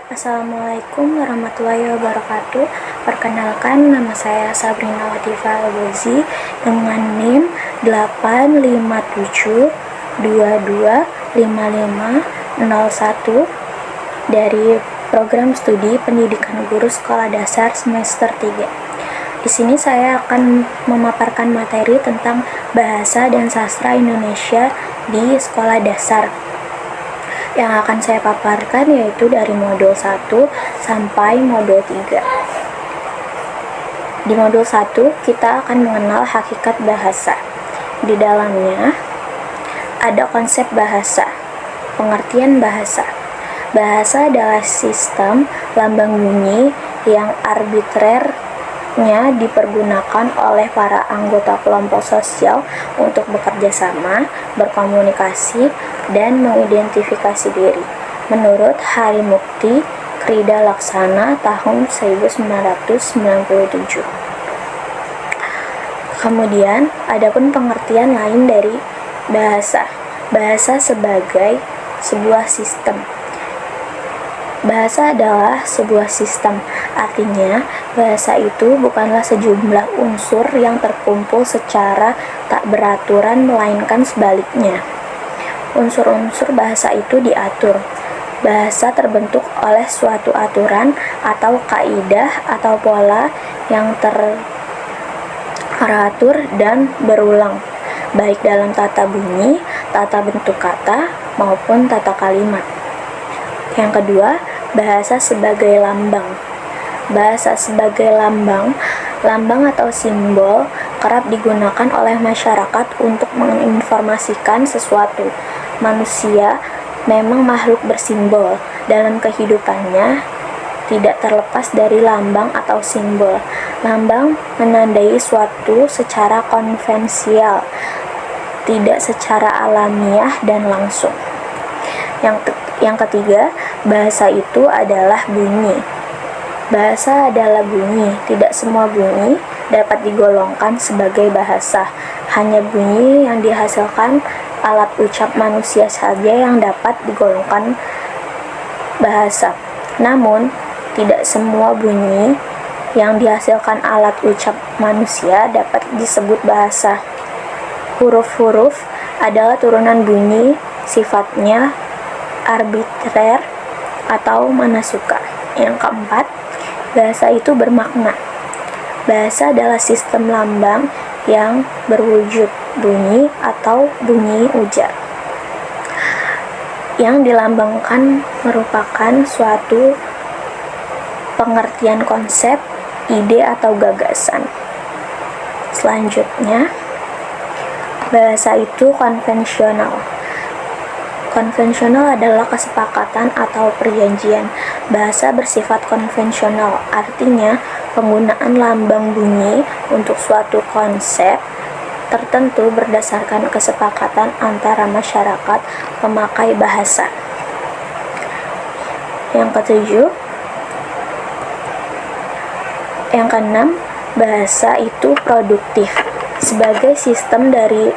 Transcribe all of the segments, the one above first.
Assalamualaikum warahmatullahi wabarakatuh. Perkenalkan, nama saya Sabrina Latifah Al-Bozi dengan NIM 857225501 dari Program Studi Pendidikan Guru Sekolah Dasar semester 3. Di sini saya akan memaparkan materi tentang Bahasa dan Sastra Indonesia di sekolah dasar. Yang akan saya paparkan yaitu dari modul 1 sampai modul 3. Di modul 1, kita akan mengenal hakikat bahasa. Di dalamnya ada konsep bahasa, pengertian bahasa. Bahasa adalah sistem lambang bunyi yang arbitrernya dipergunakan oleh para anggota kelompok sosial untuk bekerja sama, berkomunikasi, dan mengidentifikasi diri. Menurut Harimukti Krida Laksana tahun 1997. Kemudian, adapun pengertian lain dari bahasa. Bahasa sebagai sebuah sistem. Bahasa adalah sebuah sistem, artinya bahasa itu bukanlah sejumlah unsur yang terkumpul secara tak beraturan, melainkan sebaliknya. Unsur-unsur bahasa itu diatur. Bahasa terbentuk oleh suatu aturan atau kaidah atau pola yang teratur dan berulang, baik dalam tata bunyi, tata bentuk kata, maupun tata kalimat. Yang kedua, bahasa sebagai lambang. Bahasa sebagai lambang atau simbol kerap digunakan oleh masyarakat untuk menginformasikan sesuatu. Manusia memang makhluk bersimbol. Dalam kehidupannya tidak terlepas dari lambang atau simbol. Lambang menandai suatu secara konvensional, tidak secara alamiah dan langsung. Yang ketiga, bahasa itu adalah bunyi. Bahasa adalah bunyi. Tidak semua bunyi dapat digolongkan sebagai bahasa. Hanya bunyi yang dihasilkan alat ucap manusia saja yang dapat digolongkan bahasa. Namun, tidak semua bunyi yang dihasilkan alat ucap manusia dapat disebut bahasa. Huruf-huruf adalah turunan bunyi, sifatnya arbitrer atau mana suka. Yang keempat, bahasa itu bermakna. Bahasa adalah sistem lambang yang berwujud bunyi atau bunyi ujar. Yang dilambangkan merupakan suatu pengertian konsep, ide atau gagasan. Selanjutnya, bahasa itu konvensional. Konvensional adalah kesepakatan atau perjanjian. Bahasa bersifat konvensional, artinya penggunaan lambang bunyi untuk suatu konsep tertentu berdasarkan kesepakatan antara masyarakat pemakai bahasa. Yang keenam, bahasa itu produktif. Sebagai sistem dari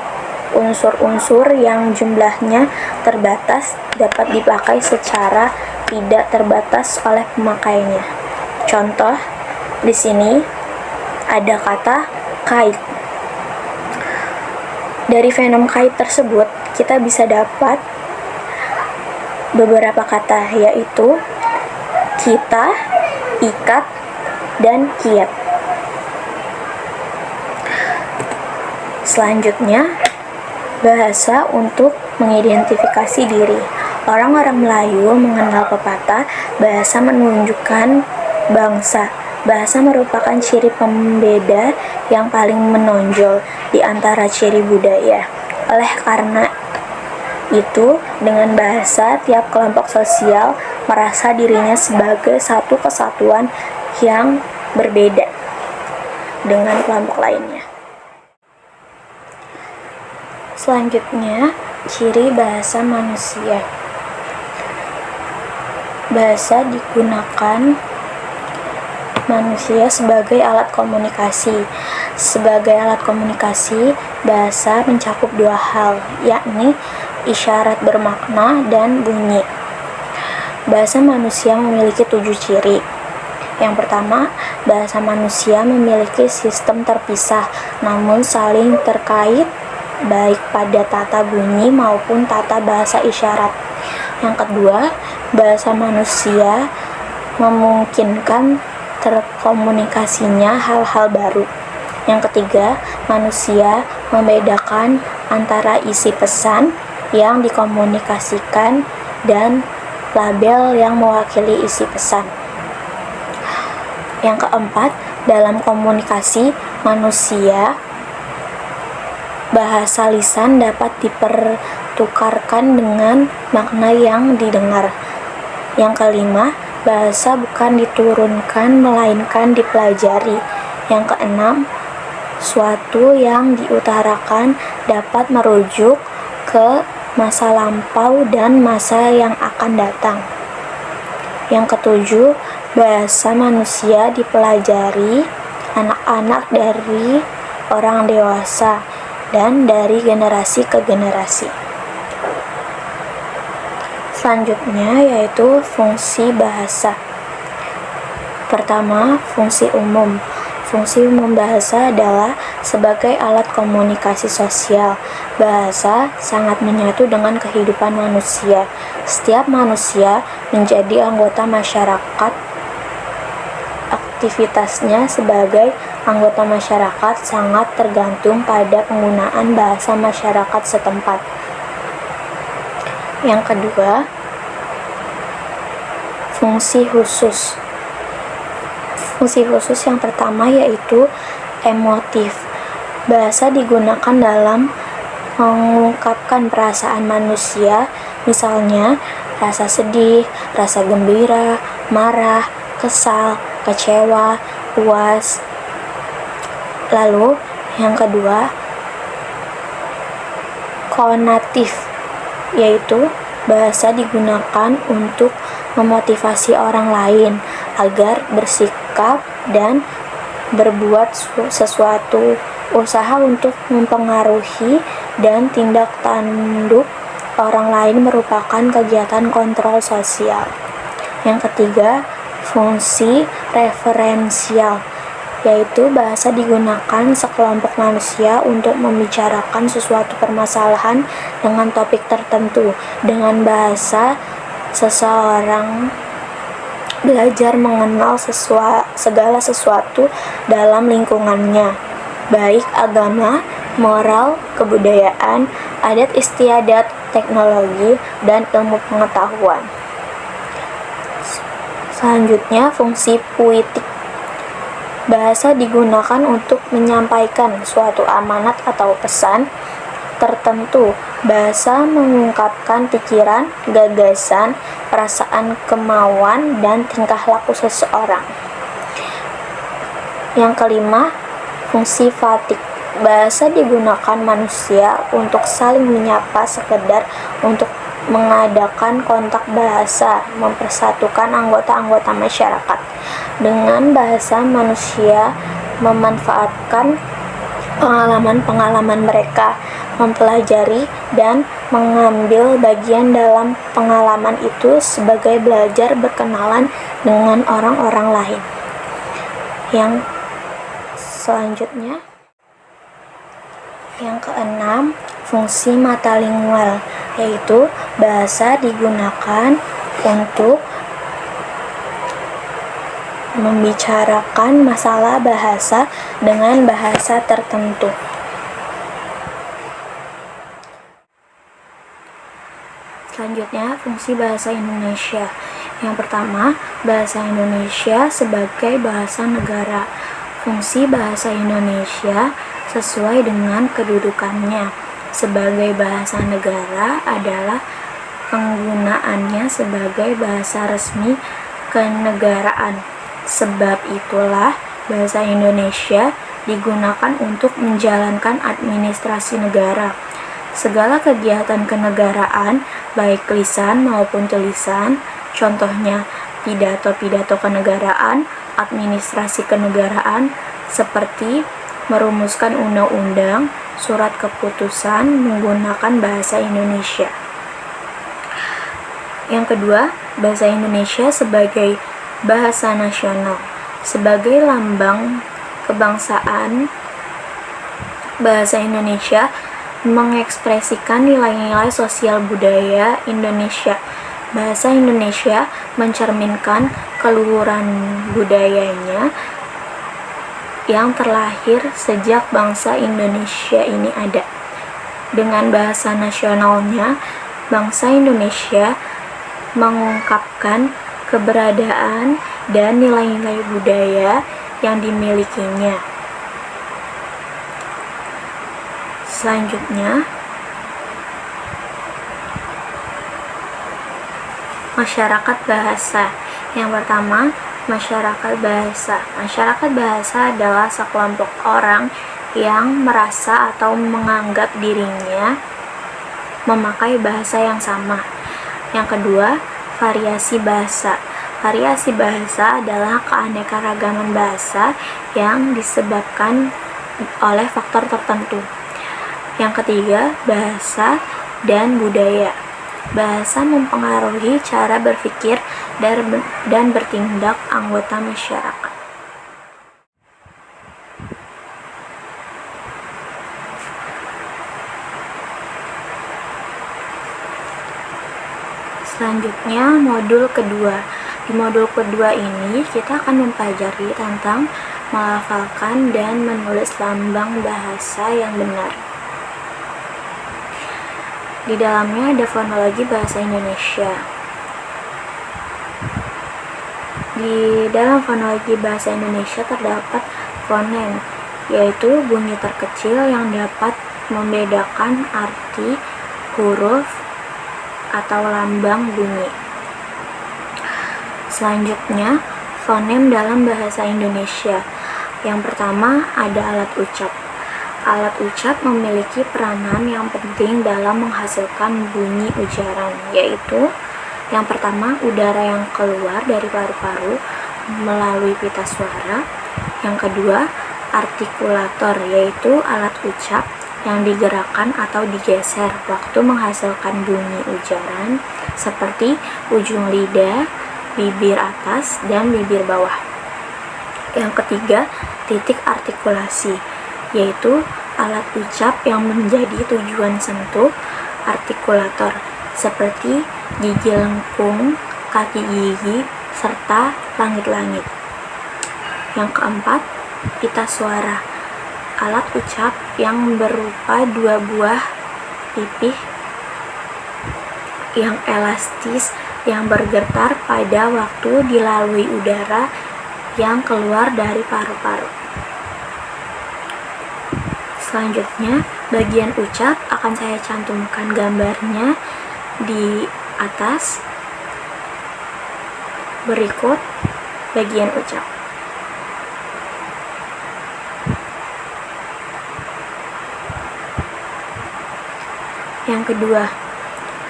unsur-unsur yang jumlahnya terbatas dapat dipakai secara tidak terbatas oleh pemakainya. Contoh, di sini ada kata kait. Dari fenom kait tersebut, kita bisa dapat beberapa kata, yaitu kita, ikat, dan kiat. Selanjutnya, bahasa untuk mengidentifikasi diri. Orang-orang Melayu mengenal pepatah, bahasa menunjukkan bangsa. Bahasa merupakan ciri pembeda yang paling menonjol di antara ciri budaya. Oleh karena itu, dengan bahasa, tiap kelompok sosial merasa dirinya sebagai satu kesatuan yang berbeda dengan kelompok lainnya. Selanjutnya, ciri bahasa manusia. Bahasa digunakan manusia sebagai alat komunikasi. Sebagai alat komunikasi, bahasa mencakup dua hal, yakni isyarat bermakna dan bunyi. bahasa manusia memiliki 7 ciri. Yang pertama, bahasa manusia memiliki sistem terpisah namun saling terkait baik pada tata bunyi maupun tata bahasa isyarat. Yang kedua, bahasa manusia memungkinkan terkomunikasinya hal-hal baru. Yang ketiga, manusia membedakan antara isi pesan yang dikomunikasikan dan label yang mewakili isi pesan. Yang keempat, dalam komunikasi manusia, bahasa lisan dapat dipertukarkan dengan makna yang didengar. Yang kelima, bahasa bukan diturunkan melainkan dipelajari. Yang keenam, suatu yang diutarakan dapat merujuk ke masa lampau dan masa yang akan datang. Yang ketujuh, bahasa manusia dipelajari anak-anak dari orang dewasa dan dari generasi ke generasi. Selanjutnya yaitu fungsi bahasa. Pertama, fungsi umum. Fungsi umum bahasa adalah sebagai alat komunikasi sosial. Bahasa sangat menyatu dengan kehidupan manusia. Setiap manusia menjadi anggota masyarakat. Aktivitasnya sebagai anggota masyarakat sangat tergantung pada penggunaan bahasa masyarakat setempat. Yang kedua, fungsi khusus. Fungsi khusus yang pertama yaitu emotif. Bahasa digunakan dalam mengungkapkan perasaan manusia, misalnya rasa sedih, rasa gembira, marah, kesal, kecewa, puas. Lalu, yang kedua, konatif, yaitu bahasa digunakan untuk memotivasi orang lain agar bersikap dan berbuat sesuatu. Usaha untuk mempengaruhi dan tindak tanduk orang lain merupakan kegiatan kontrol sosial. Yang ketiga, fungsi referensial, yaitu bahasa digunakan sekelompok manusia untuk membicarakan sesuatu permasalahan dengan topik tertentu. Dengan bahasa, seseorang belajar mengenal segala sesuatu dalam lingkungannya, baik agama, moral, kebudayaan, adat istiadat, teknologi, dan ilmu pengetahuan. Selanjutnya, fungsi puitik. Bahasa digunakan untuk menyampaikan suatu amanat atau pesan tertentu. Bahasa mengungkapkan pikiran, gagasan, perasaan, kemauan, dan tingkah laku seseorang. Yang kelima, fungsi fatik. Bahasa digunakan manusia untuk saling menyapa sekedar untuk mengadakan kontak bahasa, mempersatukan anggota-anggota masyarakat. Dengan bahasa, manusia memanfaatkan pengalaman-pengalaman mereka, mempelajari dan mengambil bagian dalam pengalaman itu sebagai belajar berkenalan dengan orang-orang lain. Yang selanjutnya, yang keenam, fungsi matalingual, yaitu bahasa digunakan untuk membicarakan masalah bahasa dengan bahasa tertentu. Selanjutnya, fungsi bahasa Indonesia. Yang pertama, bahasa Indonesia sebagai bahasa negara. Fungsi bahasa Indonesia sesuai dengan kedudukannya sebagai bahasa negara adalah penggunaannya sebagai bahasa resmi kenegaraan. Sebab itulah bahasa Indonesia digunakan untuk menjalankan administrasi negara. Segala kegiatan kenegaraan, baik lisan maupun tulisan, contohnya pidato-pidato kenegaraan, administrasi kenegaraan, seperti merumuskan undang-undang, surat keputusan menggunakan bahasa Indonesia. Yang kedua, bahasa Indonesia sebagai bahasa nasional. Sebagai lambang kebangsaan, bahasa Indonesia mengekspresikan nilai-nilai sosial budaya Indonesia. Bahasa Indonesia mencerminkan keluhuran budayanya yang terlahir sejak bangsa Indonesia ini ada. Dengan bahasa nasionalnya, bangsa Indonesia mengungkapkan keberadaan dan nilai-nilai budaya yang dimilikinya. Selanjutnya, masyarakat bahasa. Yang pertama, masyarakat bahasa. Masyarakat bahasa adalah sekelompok orang yang merasa atau menganggap dirinya memakai bahasa yang sama. Yang kedua, variasi bahasa. Variasi bahasa adalah keanekaragaman bahasa yang disebabkan oleh faktor tertentu. Yang ketiga, bahasa dan budaya. Bahasa mempengaruhi cara berpikir dan bertindak anggota masyarakat. Selanjutnya, modul kedua. Di modul kedua ini, kita akan mempelajari tentang melafalkan dan menulis lambang bahasa yang benar. Di dalamnya ada fonologi bahasa Indonesia. Di dalam fonologi bahasa Indonesia terdapat fonem, yaitu bunyi terkecil yang dapat membedakan arti huruf atau lambang bunyi. Selanjutnya, fonem dalam bahasa Indonesia. Yang pertama ada alat ucap. Alat ucap memiliki peranan yang penting dalam menghasilkan bunyi ujaran, yaitu yang pertama, udara yang keluar dari paru-paru melalui pita suara. Yang kedua, artikulator, yaitu alat ucap yang digerakkan atau digeser waktu menghasilkan bunyi ujaran seperti ujung lidah, bibir atas, dan bibir bawah. Yang ketiga, titik artikulasi, yaitu alat ucap yang menjadi tujuan sentuh artikulator seperti gigi lengkung, kaki gigi, serta langit-langit. Yang keempat, pita suara, alat ucap yang berupa dua buah pipih yang elastis yang bergetar pada waktu dilalui udara yang keluar dari paru-paru. Selanjutnya, bagian ucap akan saya cantumkan gambarnya di atas. Berikut bagian ucap. Yang kedua,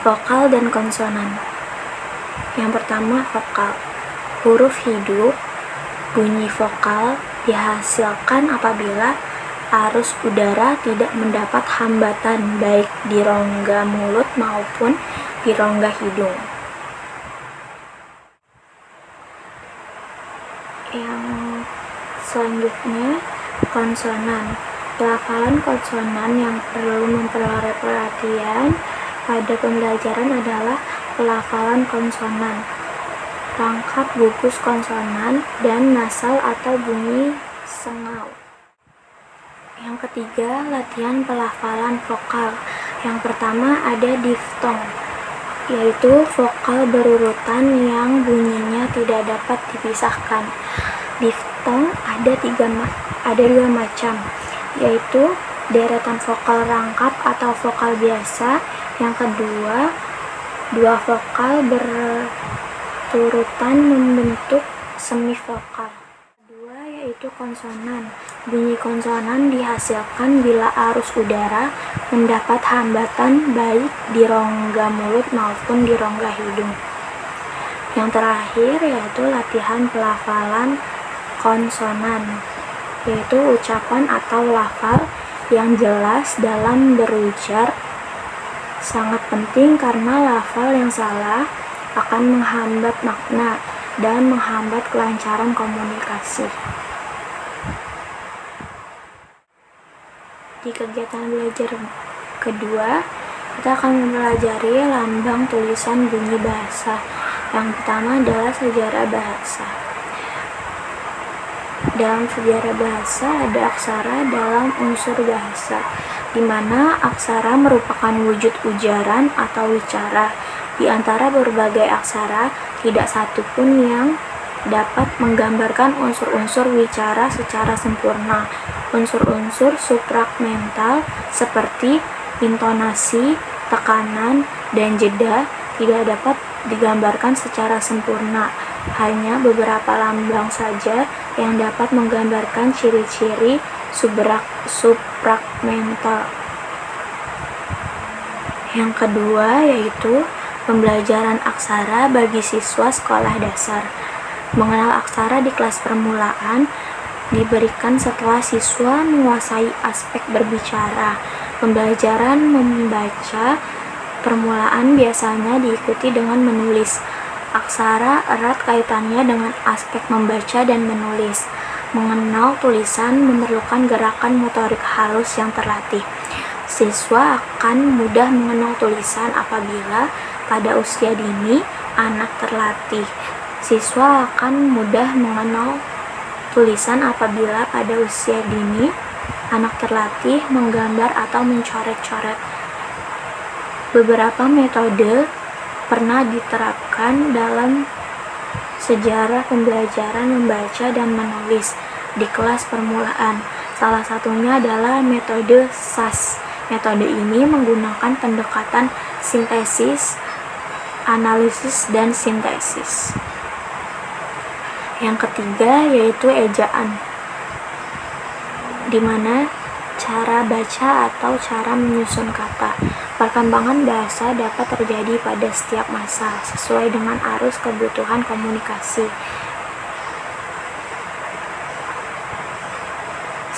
vokal dan konsonan. Yang pertama, vokal. Huruf hidup, bunyi vokal dihasilkan apabila arus udara tidak mendapat hambatan baik di rongga mulut maupun di rongga hidung. Yang selanjutnya, konsonan. Pelafalan konsonan yang perlu memperoleh perhatian pada pembelajaran adalah pelafalan konsonan, rangkap gugus konsonan, dan nasal atau bunyi sengau. Yang ketiga, latihan pelafalan vokal. Yang pertama ada diftong, yaitu vokal berurutan yang bunyinya tidak dapat dipisahkan. Diftong ada dua macam, yaitu deretan vokal rangkap atau vokal biasa. Yang kedua, dua vokal berturutan membentuk semivokal. Kedua yaitu konsonan. Bunyi konsonan dihasilkan bila arus udara mendapat hambatan baik di rongga mulut maupun di rongga hidung. Yang terakhir yaitu latihan pelafalan konsonan, yaitu ucapan atau lafal yang jelas dalam berujar. Sangat penting karena lafal yang salah akan menghambat makna dan menghambat kelancaran komunikasi. Di kegiatan belajar kedua, kita akan mempelajari lambang, tulisan, bunyi bahasa. Yang pertama adalah sejarah bahasa. Dalam sejarah bahasa ada aksara dalam unsur bahasa, di mana aksara merupakan wujud ujaran atau wicara. Di antara berbagai aksara, tidak satu pun yang dapat menggambarkan unsur-unsur wicara secara sempurna. Unsur-unsur supramental seperti intonasi, tekanan, dan jeda tidak dapat digambarkan secara sempurna. Hanya beberapa lambang saja yang dapat menggambarkan ciri-ciri supramental. Yang kedua yaitu pembelajaran aksara bagi siswa sekolah dasar. Mengenal aksara di kelas permulaan diberikan setelah siswa menguasai aspek berbicara. Pembelajaran membaca permulaan biasanya diikuti dengan menulis. Aksara erat kaitannya dengan aspek membaca dan menulis. Mengenal tulisan memerlukan gerakan motorik halus yang terlatih. Siswa akan mudah mengenal tulisan apabila pada usia dini anak terlatih. Siswa akan mudah mengenal tulisan apabila pada usia dini anak terlatih menggambar atau mencoret-coret. Beberapa metode pernah diterapkan dalam sejarah pembelajaran membaca dan menulis di kelas permulaan. Salah satunya adalah metode SAS. Metode ini menggunakan pendekatan sintesis, analisis, dan sintesis. Yang ketiga yaitu ejaan, di mana cara baca atau cara menyusun kata. Perkembangan bahasa dapat terjadi pada setiap masa sesuai dengan arus kebutuhan komunikasi.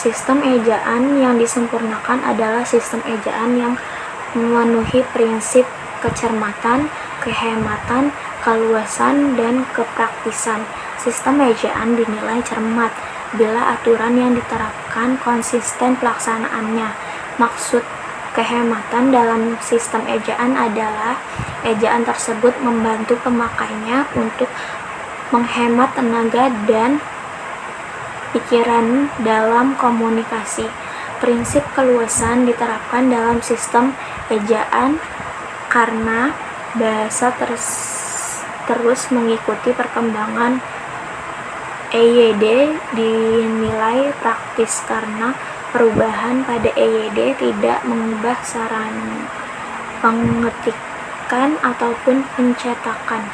Sistem ejaan yang disempurnakan adalah sistem ejaan yang memenuhi prinsip kecermatan, kehematan, keluasan, dan kepraktisan. Sistem ejaan dinilai cermat bila aturan yang diterapkan konsisten pelaksanaannya. Maksud kehematan dalam sistem ejaan adalah ejaan tersebut membantu pemakainya untuk menghemat tenaga dan pikiran dalam komunikasi. Prinsip keluasan diterapkan dalam sistem ejaan karena bahasa terus mengikuti perkembangan. EYD dinilai praktis karena perubahan pada EYD tidak mengubah sarana pengetikan ataupun pencetakan.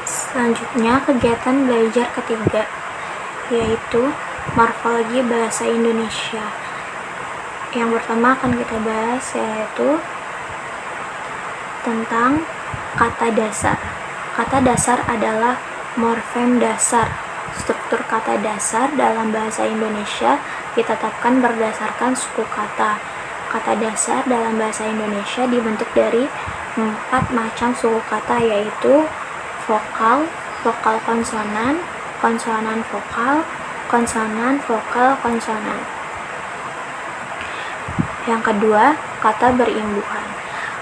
Selanjutnya, kegiatan belajar ketiga yaitu morfologi bahasa Indonesia. Yang pertama akan kita bahas yaitu tentang kata dasar. Kata dasar adalah morfem dasar. Struktur kata dasar dalam bahasa Indonesia ditetapkan berdasarkan suku kata. Kata dasar dalam bahasa Indonesia dibentuk dari 4 macam suku kata yaitu vokal, vokal konsonan, konsonan vokal, konsonan vokal konsonan. Yang kedua, kata berimbuhan.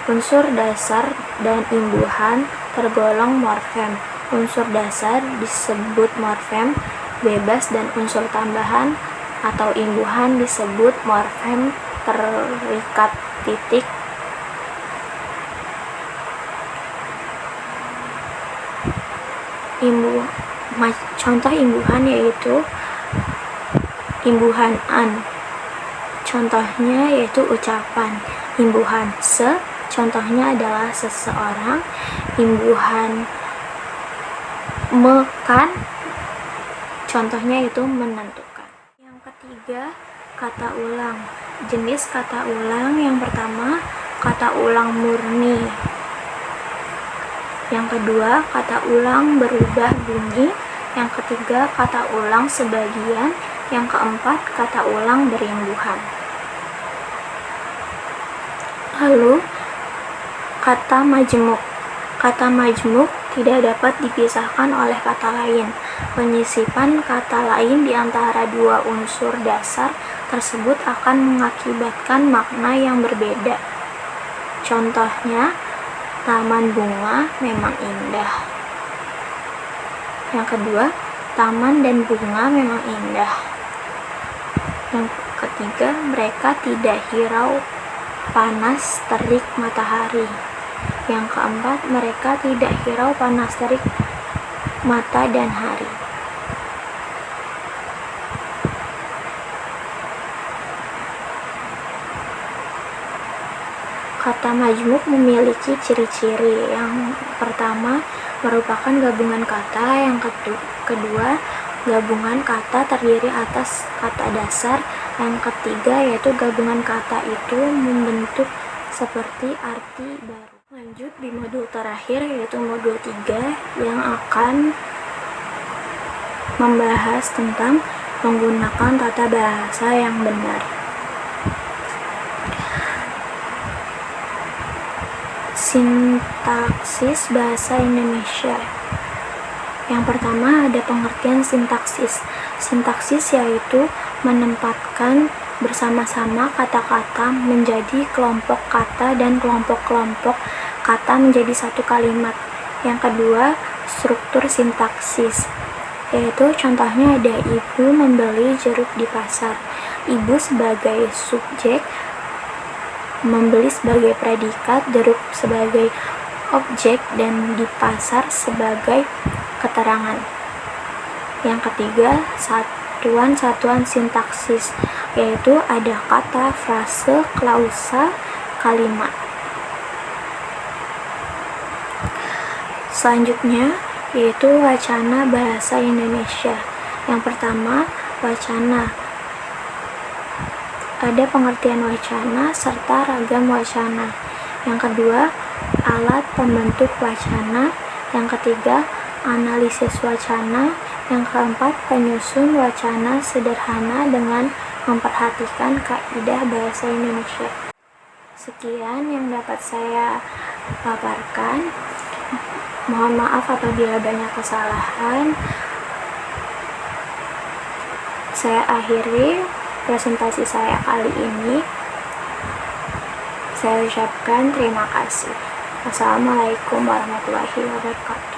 Unsur dasar dan imbuhan tergolong morfem. Unsur dasar disebut morfem bebas dan unsur tambahan atau imbuhan disebut morfem terikat titik. Contoh imbuhan yaitu imbuhan an. Contohnya yaitu ucapan. Imbuhan se, contohnya adalah seseorang. Imbuhan mekan, contohnya itu menentukan. Yang ketiga, kata ulang. Jenis kata ulang yang pertama, kata ulang murni. Yang kedua, kata ulang berubah bunyi. Yang ketiga, kata ulang sebagian. Yang keempat, kata ulang berimbuhan. Lalu, kata majmuk. Kata majmuk tidak dapat dipisahkan oleh kata lain. Penyisipan kata lain di antara dua unsur dasar tersebut akan mengakibatkan makna yang berbeda. Contohnya, taman bunga memang indah. Yang kedua, taman dan bunga memang indah. Yang ketiga, mereka tidak hirau panas terik matahari. Yang keempat, mereka tidak hirau panas terik mata dan hari. Kata majmuk memiliki ciri-ciri. Yang pertama, merupakan gabungan kata. Yang kedua, gabungan kata terdiri atas kata dasar. Yang ketiga, yaitu gabungan kata itu membentuk seperti arti baru. Lanjut di modul terakhir, yaitu modul 3, yang akan membahas tentang menggunakan tata bahasa yang benar. Sintaksis bahasa Indonesia. Yang pertama, ada pengertian sintaksis. Sintaksis yaitu menempatkan bersama-sama kata-kata menjadi kelompok kata dan kelompok-kelompok kata menjadi satu kalimat. Yang kedua, struktur sintaksis, yaitu contohnya ada ibu membeli jeruk di pasar. Ibu sebagai subjek, membeli sebagai predikat, jeruk sebagai objek, dan di pasar sebagai keterangan. Yang ketiga, satuan-satuan sintaksis, yaitu ada kata, frase, klausa, kalimat. Selanjutnya, yaitu wacana bahasa Indonesia. Yang pertama, wacana. Ada pengertian wacana serta ragam wacana. Yang kedua, alat pembentuk wacana. Yang ketiga, analisis wacana. Yang keempat, penyusun wacana sederhana dengan memperhatikan kaidah bahasa Indonesia. Sekian yang dapat saya paparkan. Mohon maaf apabila banyak kesalahan. Saya akhiri presentasi saya kali ini. Saya ucapkan terima kasih. Wassalamualaikum warahmatullahi wabarakatuh.